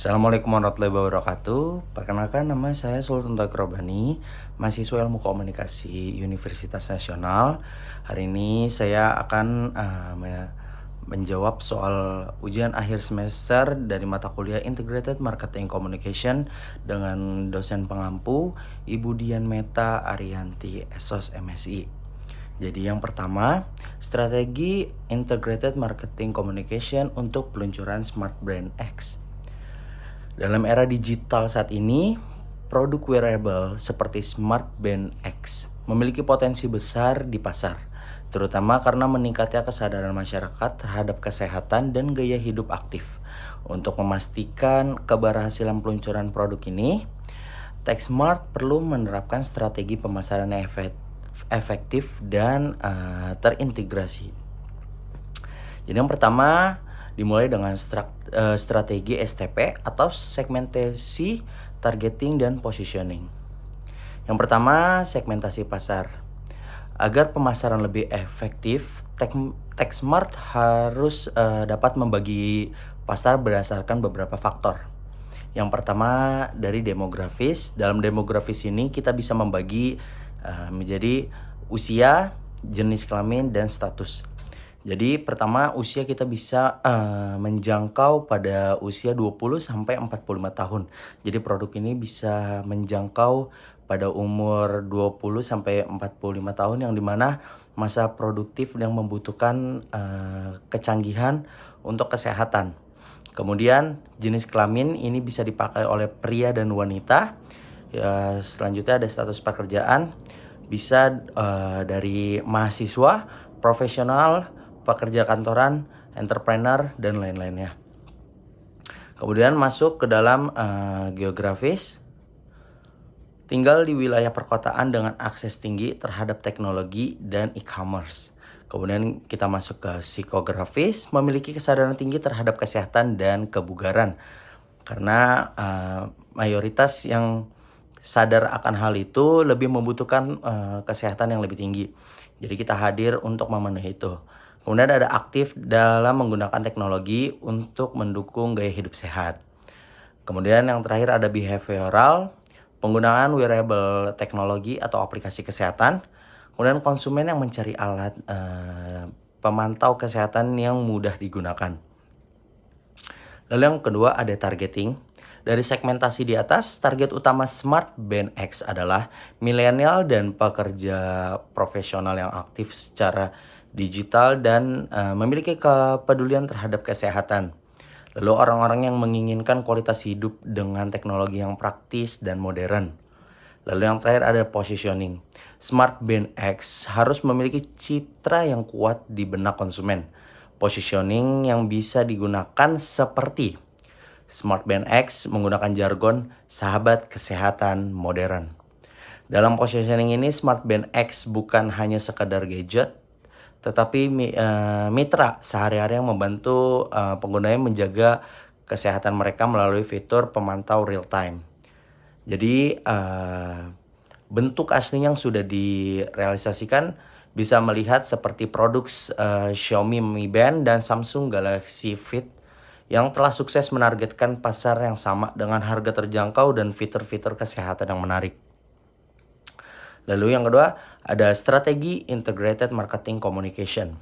Assalamualaikum warahmatullahi wabarakatuh. Perkenalkan, nama saya Sultan Takrobani, mahasiswa Ilmu Komunikasi Universitas Nasional. Hari ini saya akan menjawab soal ujian akhir semester dari mata kuliah Integrated Marketing Communication dengan dosen pengampu Ibu Dian Meta Arianti, SOS MSI. Jadi yang pertama, strategi Integrated Marketing Communication untuk peluncuran Smart Brand X. Dalam era digital saat ini, produk wearable seperti Smart Band X memiliki potensi besar di pasar, terutama karena meningkatnya kesadaran masyarakat terhadap kesehatan dan gaya hidup aktif. Untuk memastikan keberhasilan peluncuran produk ini, TechSmart perlu menerapkan strategi pemasaran yang efektif dan terintegrasi. Jadi yang pertama dimulai dengan strategi STP atau segmentasi, targeting, dan positioning. Yang pertama, segmentasi pasar. Agar pemasaran lebih efektif, TechSmart harus dapat membagi pasar berdasarkan beberapa faktor. Yang pertama dari demografis. Dalam demografis ini kita bisa membagi menjadi usia, jenis kelamin, dan status. Jadi pertama usia kita bisa menjangkau pada usia 20 sampai 45 tahun. Jadi produk ini bisa menjangkau pada umur 20 sampai 45 tahun yang dimana masa produktif yang membutuhkan kecanggihan untuk kesehatan. Kemudian jenis kelamin ini bisa dipakai oleh pria dan wanita. Ya, selanjutnya ada status pekerjaan, bisa dari mahasiswa, profesional, pekerja kantoran, entrepreneur, dan lain-lainnya. Kemudian masuk ke dalam geografis. Tinggal di wilayah perkotaan dengan akses tinggi terhadap teknologi dan e-commerce. Kemudian kita masuk ke psikografis, memiliki kesadaran tinggi terhadap kesehatan dan kebugaran. Karena mayoritas yang sadar akan hal itu lebih membutuhkan kesehatan yang lebih tinggi. Jadi kita hadir untuk memenuhi itu. Kemudian ada aktif dalam menggunakan teknologi untuk mendukung gaya hidup sehat. Kemudian yang terakhir ada behavioral, penggunaan wearable teknologi atau aplikasi kesehatan. Kemudian konsumen yang mencari alat pemantau kesehatan yang mudah digunakan. Lalu yang kedua ada targeting. Dari segmentasi di atas, target utama Smart Band X adalah milenial dan pekerja profesional yang aktif secara digital dan memiliki kepedulian terhadap kesehatan. Lalu orang-orang yang menginginkan kualitas hidup dengan teknologi yang praktis dan modern. Lalu yang terakhir ada positioning. Smart Band X harus memiliki citra yang kuat di benak konsumen. Positioning yang bisa digunakan seperti Smart Band X menggunakan jargon sahabat kesehatan modern. Dalam positioning ini, Smart Band X bukan hanya sekadar gadget, tetapi mitra sehari-hari yang membantu penggunanya menjaga kesehatan mereka melalui fitur pemantau real time. Jadi bentuk asli yang sudah direalisasikan bisa melihat seperti produk Xiaomi Mi Band dan Samsung Galaxy Fit yang telah sukses menargetkan pasar yang sama dengan harga terjangkau dan fitur-fitur kesehatan yang menarik. Lalu yang kedua ada strategi Integrated Marketing Communication.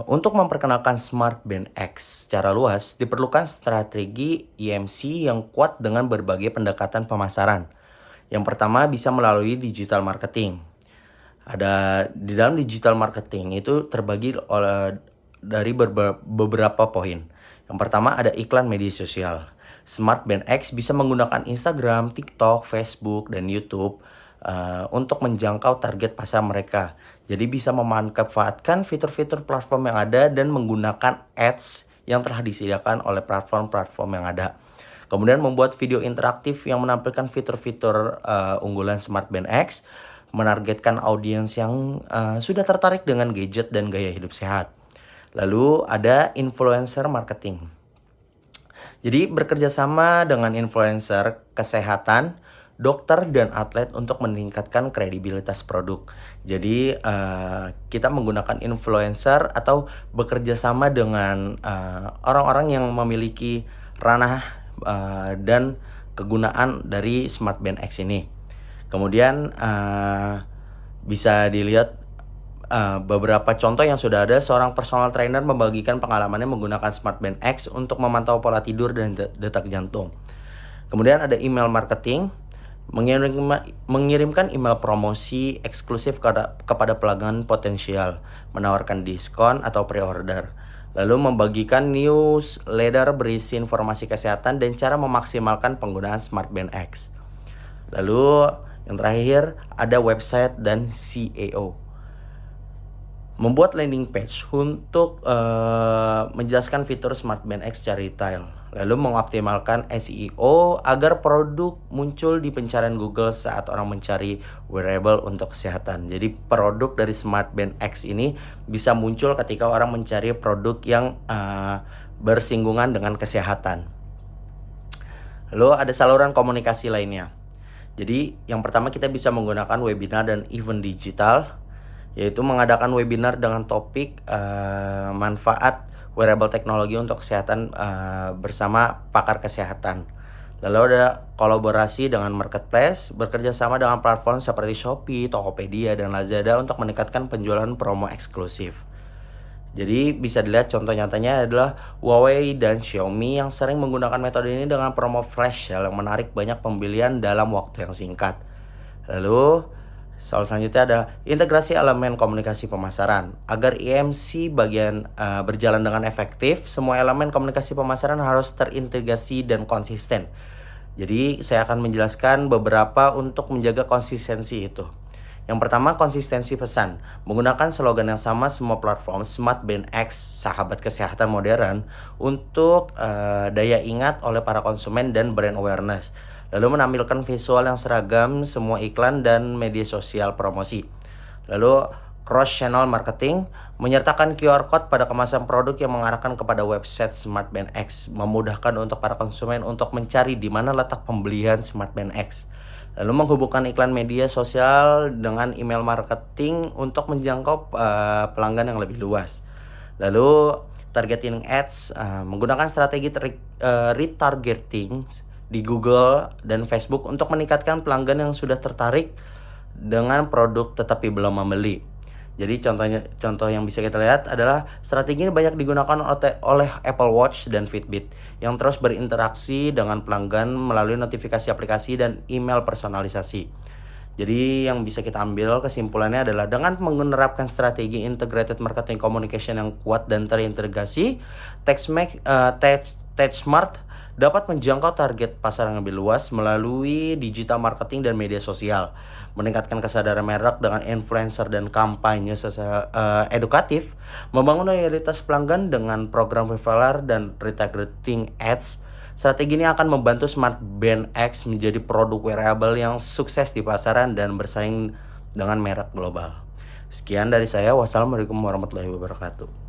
Untuk memperkenalkan Smart Band X secara luas diperlukan strategi IMC yang kuat dengan berbagai pendekatan pemasaran. Yang pertama bisa melalui digital marketing. Ada di dalam digital marketing itu terbagi dari beberapa poin. Yang pertama ada iklan media sosial. Smart Band X bisa menggunakan Instagram, TikTok, Facebook, dan YouTube untuk menjangkau target pasar mereka. Jadi bisa memanfaatkan fitur-fitur platform yang ada dan menggunakan ads yang telah disediakan oleh platform-platform yang ada. Kemudian membuat video interaktif yang menampilkan fitur-fitur unggulan Smart Band X, menargetkan audiens yang sudah tertarik dengan gadget dan gaya hidup sehat. Lalu ada influencer marketing. Jadi bekerja sama dengan influencer kesehatan, dokter, dan atlet untuk meningkatkan kredibilitas produk. Jadi kita menggunakan influencer atau bekerja sama dengan orang-orang yang memiliki ranah dan kegunaan dari Smart Band X ini. Kemudian bisa dilihat beberapa contoh yang sudah ada. Seorang personal trainer membagikan pengalamannya menggunakan Smart Band X untuk memantau pola tidur dan detak jantung. Kemudian ada email marketing, mengirimkan email promosi eksklusif kepada pelanggan potensial, menawarkan diskon atau pre-order. Lalu membagikan newsletter berisi informasi kesehatan dan cara memaksimalkan penggunaan Smart Band X. Lalu yang terakhir ada website dan SEO. Membuat landing page untuk menjelaskan fitur Smart Band X secara detail. Lalu mengoptimalkan SEO agar produk muncul di pencarian Google saat orang mencari wearable untuk kesehatan. Jadi produk dari Smart Band X ini bisa muncul ketika orang mencari produk yang bersinggungan dengan kesehatan. Lalu ada saluran komunikasi lainnya. Jadi yang pertama kita bisa menggunakan webinar dan event digital, yaitu mengadakan webinar dengan topik manfaat wearable teknologi untuk kesehatan bersama pakar kesehatan. Lalu ada kolaborasi dengan marketplace, bekerja sama dengan platform seperti Shopee, Tokopedia, dan Lazada untuk meningkatkan penjualan promo eksklusif. Jadi bisa dilihat contoh nyatanya adalah Huawei dan Xiaomi yang sering menggunakan metode ini dengan promo flash sale yang menarik banyak pembelian dalam waktu yang singkat. Lalu soal selanjutnya ada integrasi elemen komunikasi pemasaran. Agar IMC berjalan dengan efektif, semua elemen komunikasi pemasaran harus terintegrasi dan konsisten. Jadi saya akan menjelaskan beberapa untuk menjaga konsistensi itu. Yang pertama, konsistensi pesan. Menggunakan slogan yang sama semua platform Smart Band X, sahabat kesehatan modern, untuk daya ingat oleh para konsumen dan brand awareness. Lalu menampilkan visual yang seragam semua iklan dan media sosial promosi. Lalu cross channel marketing, menyertakan QR code pada kemasan produk yang mengarahkan kepada website Smart Band X, memudahkan untuk para konsumen untuk mencari di mana letak pembelian Smart Band X. Lalu menghubungkan iklan media sosial dengan email marketing untuk menjangkau pelanggan yang lebih luas. Lalu targeting ads, menggunakan strategi retargeting di Google dan Facebook untuk meningkatkan pelanggan yang sudah tertarik dengan produk tetapi belum membeli. Jadi contoh yang bisa kita lihat adalah strategi ini banyak digunakan oleh Apple Watch dan Fitbit yang terus berinteraksi dengan pelanggan melalui notifikasi aplikasi dan email personalisasi. Jadi yang bisa kita ambil kesimpulannya adalah dengan menerapkan strategi integrated marketing communication yang kuat dan terintegrasi, TechSmart dapat menjangkau target pasar yang lebih luas melalui digital marketing dan media sosial, meningkatkan kesadaran merek dengan influencer dan kampanye edukatif, membangun loyalitas pelanggan dengan program referral dan retargeting ads. Strategi ini akan membantu Smart Band X menjadi produk wearable yang sukses di pasaran dan bersaing dengan merek global. Sekian dari saya. Wassalamualaikum warahmatullahi wabarakatuh.